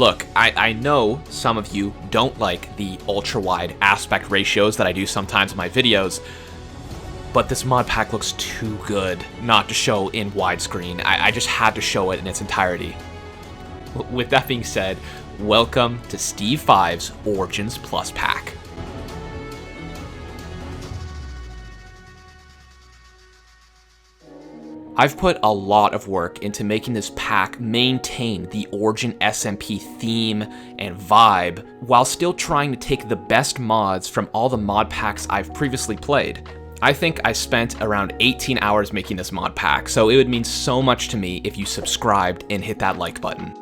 Look, I know some of you don't like the ultra-wide aspect ratios that I do sometimes in my videos, but this mod pack looks too good not to show in widescreen. I just had to show it in its entirety. With that being said, welcome to Steve 5's Origins Plus pack. I've put a lot of work into making this pack maintain the Origins-SMP theme and vibe, while still trying to take the best mods from all the mod packs I've previously played. I think I spent around 18 hours making this mod pack, so it would mean so much to me if you subscribed and hit that like button.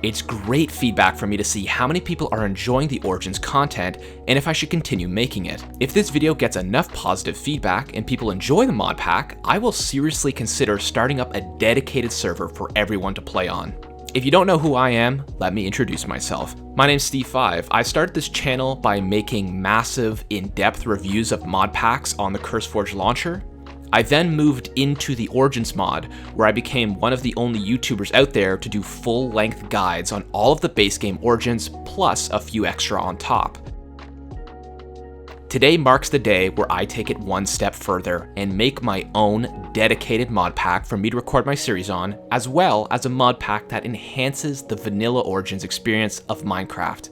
It's great feedback for me to see how many people are enjoying the Origins content and if I should continue making it. If this video gets enough positive feedback and people enjoy the mod pack, I will seriously consider starting up a dedicated server for everyone to play on. If you don't know who I am, let me introduce myself. My name's Steve 5. I started this channel by making massive, in-depth reviews of mod packs on the CurseForge launcher. I then moved into the Origins mod, where I became one of the only YouTubers out there to do full-length guides on all of the base game Origins, plus a few extra on top. Today marks the day where I take it one step further and make my own dedicated mod pack for me to record my series on, as well as a mod pack that enhances the vanilla Origins experience of Minecraft.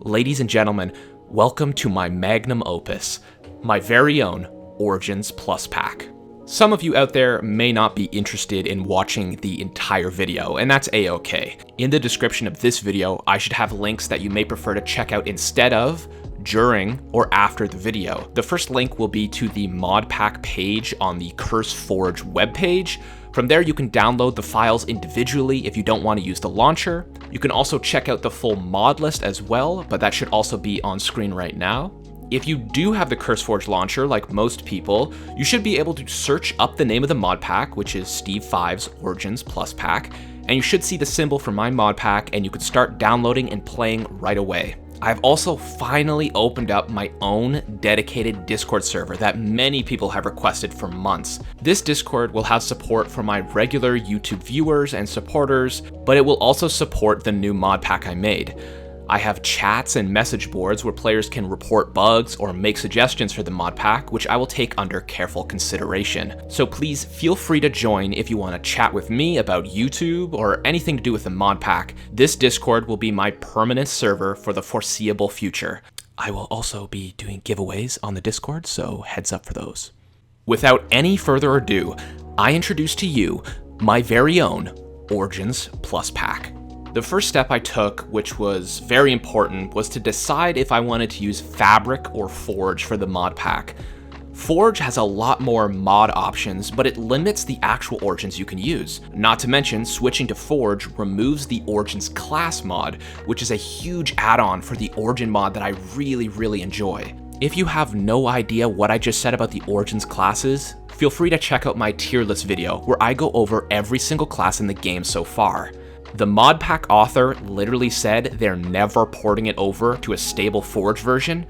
Ladies and gentlemen, welcome to my magnum opus, my very own Origins Plus pack. Some of you out there may not be interested in watching the entire video, and that's a-okay. In the description of this video, I should have links that you may prefer to check out instead of, during, or after the video. The first link will be to the mod pack page on the CurseForge webpage. From there, you can download the files individually if you don't want to use the launcher. You can also check out the full mod list as well, but that should also be on screen right now. If you do have the CurseForge launcher, like most people, you should be able to search up the name of the mod pack, which is Steve 5's Origins Plus pack, and you should see the symbol for my mod pack, and you can start downloading and playing right away. I've also finally opened up my own dedicated Discord server that many people have requested for months. This Discord will have support for my regular YouTube viewers and supporters, but it will also support the new mod pack I made. I have chats and message boards where players can report bugs or make suggestions for the mod pack, which I will take under careful consideration. So please feel free to join if you want to chat with me about YouTube or anything to do with the mod pack. This Discord will be my permanent server for the foreseeable future. I will also be doing giveaways on the Discord, so heads up for those. Without any further ado, I introduce to you my very own Origins Plus pack. The first step I took, which was very important, was to decide if I wanted to use Fabric or Forge for the mod pack. Forge has a lot more mod options, but it limits the actual Origins you can use. Not to mention, switching to Forge removes the Origins class mod, which is a huge add-on for the Origin mod that I really enjoy. If you have no idea what I just said about the Origins classes, feel free to check out my tier list video, where I go over every single class in the game so far. The mod pack author literally said they're never porting it over to a stable Forge version,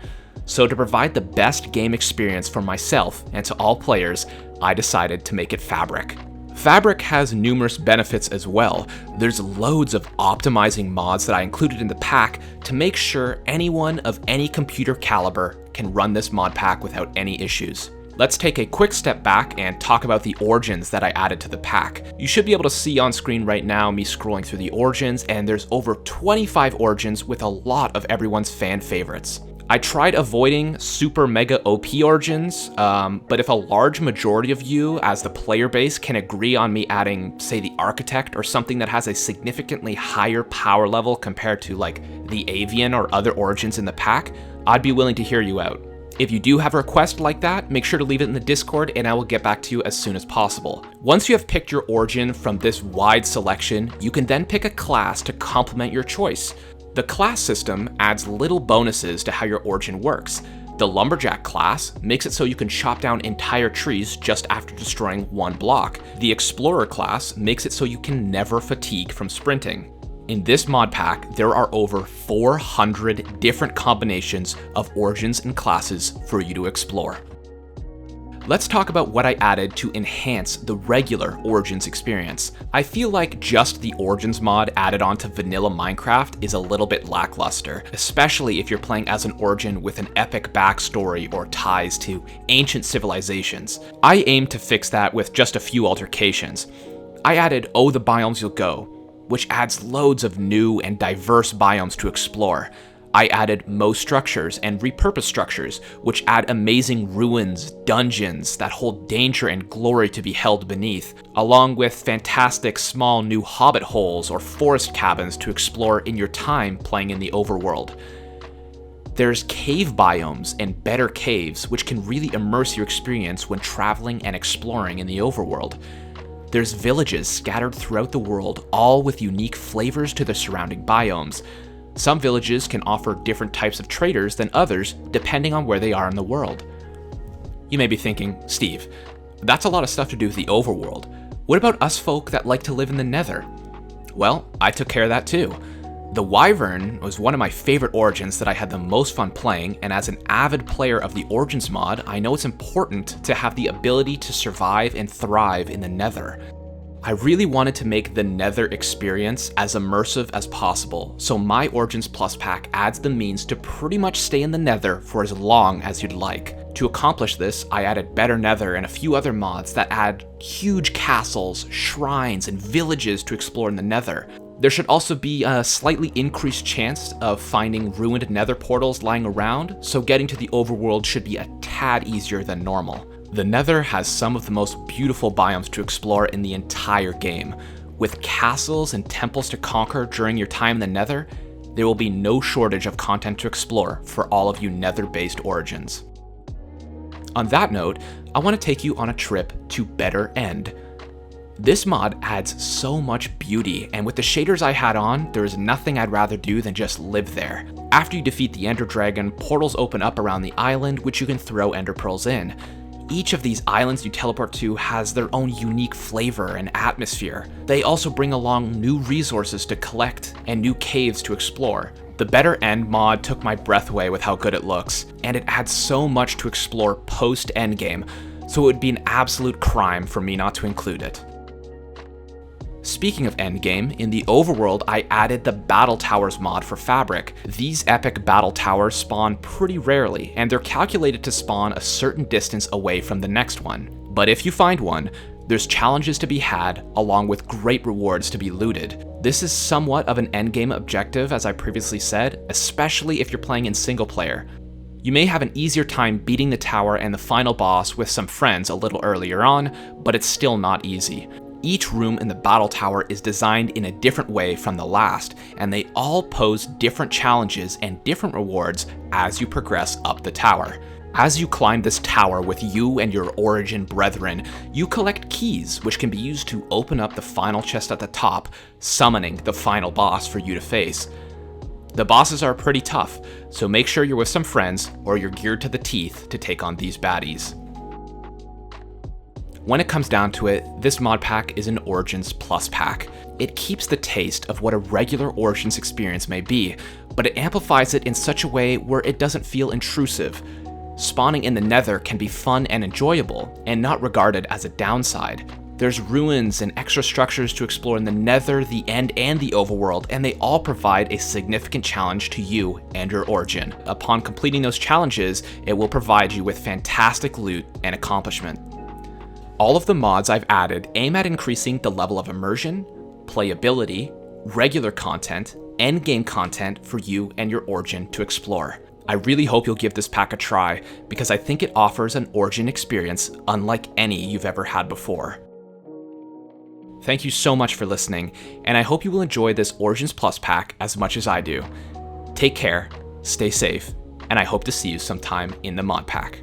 so to provide the best game experience for myself and to all players, I decided to make it Fabric. Fabric has numerous benefits as well. There's loads of optimizing mods that I included in the pack to make sure anyone of any computer caliber can run this mod pack without any issues. Let's take a quick step back and talk about the Origins that I added to the pack. You should be able to see on screen right now me scrolling through the Origins, and there's over 25 Origins with a lot of everyone's fan favorites. I tried avoiding super mega OP Origins, but if a large majority of you as the player base can agree on me adding, say, the Architect or something that has a significantly higher power level compared to like the Avian or other Origins in the pack, I'd be willing to hear you out. If you do have a request like that, make sure to leave it in the Discord and I will get back to you as soon as possible. Once you have picked your Origin from this wide selection, you can then pick a class to complement your choice. The class system adds little bonuses to how your Origin works. The Lumberjack class makes it so you can chop down entire trees just after destroying one block. The Explorer class makes it so you can never fatigue from sprinting. In this mod pack, there are over 400 different combinations of Origins and classes for you to explore. Let's talk about what I added to enhance the regular Origins experience. I feel like just the Origins mod added onto vanilla Minecraft is a little bit lackluster, especially if you're playing as an Origin with an epic backstory or ties to ancient civilizations. I aim to fix that with just a few alterations. I added the Biomes You'll Go, which adds loads of new and diverse biomes to explore. I added Mo structures and repurposed structures, which add amazing ruins, dungeons that hold danger and glory to be held beneath, along with fantastic small new hobbit holes or forest cabins to explore in your time playing in the overworld. There's cave biomes and better caves, which can really immerse your experience when traveling and exploring in the overworld. There's villages scattered throughout the world, all with unique flavors to the surrounding biomes. Some villages can offer different types of traders than others, depending on where they are in the world. You may be thinking, Steve, that's a lot of stuff to do with the overworld. What about us folk that like to live in the Nether? Well, I took care of that too. The Wyvern was one of my favorite Origins that I had the most fun playing, and as an avid player of the Origins mod, I know it's important to have the ability to survive and thrive in the Nether. I really wanted to make the Nether experience as immersive as possible, so my Origins Plus pack adds the means to pretty much stay in the Nether for as long as you'd like. To accomplish this, I added better Nether and a few other mods that add huge castles, shrines, and villages to explore in the Nether. There should also be a slightly increased chance of finding ruined Nether portals lying around, so getting to the overworld should be a tad easier than normal. The Nether has some of the most beautiful biomes to explore in the entire game. With castles and temples to conquer during your time in the Nether, there will be no shortage of content to explore for all of you Nether-based Origins. On that note, I want to take you on a trip to Better End. This mod adds so much beauty, and with the shaders I had on, there is nothing I'd rather do than just live there. After you defeat the Ender Dragon, portals open up around the island, which you can throw Ender Pearls in. Each of these islands you teleport to has their own unique flavor and atmosphere. They also bring along new resources to collect and new caves to explore. The Better End mod took my breath away with how good it looks, and it adds so much to explore post-endgame, so it would be an absolute crime for me not to include it. Speaking of endgame, in the overworld I added the Battle Towers mod for Fabric. These epic battle towers spawn pretty rarely, and they're calculated to spawn a certain distance away from the next one. But if you find one, there's challenges to be had, along with great rewards to be looted. This is somewhat of an endgame objective, as I previously said, especially if you're playing in single player. You may have an easier time beating the tower and the final boss with some friends a little earlier on, but it's still not easy. Each room in the battle tower is designed in a different way from the last, and they all pose different challenges and different rewards as you progress up the tower. As you climb this tower with you and your Origin brethren, you collect keys which can be used to open up the final chest at the top, summoning the final boss for you to face. The bosses are pretty tough, so make sure you're with some friends or you're geared to the teeth to take on these baddies. When it comes down to it, this mod pack is an Origins Plus pack. It keeps the taste of what a regular Origins experience may be, but it amplifies it in such a way where it doesn't feel intrusive. Spawning in the Nether can be fun and enjoyable, and not regarded as a downside. There's ruins and extra structures to explore in the Nether, the End, and the Overworld, and they all provide a significant challenge to you and your Origin. Upon completing those challenges, it will provide you with fantastic loot and accomplishment. All of the mods I've added aim at increasing the level of immersion, playability, regular content, endgame content for you and your Origin to explore. I really hope you'll give this pack a try, because I think it offers an Origin experience unlike any you've ever had before. Thank you so much for listening, and I hope you will enjoy this Origins Plus pack as much as I do. Take care, stay safe, and I hope to see you sometime in the mod pack.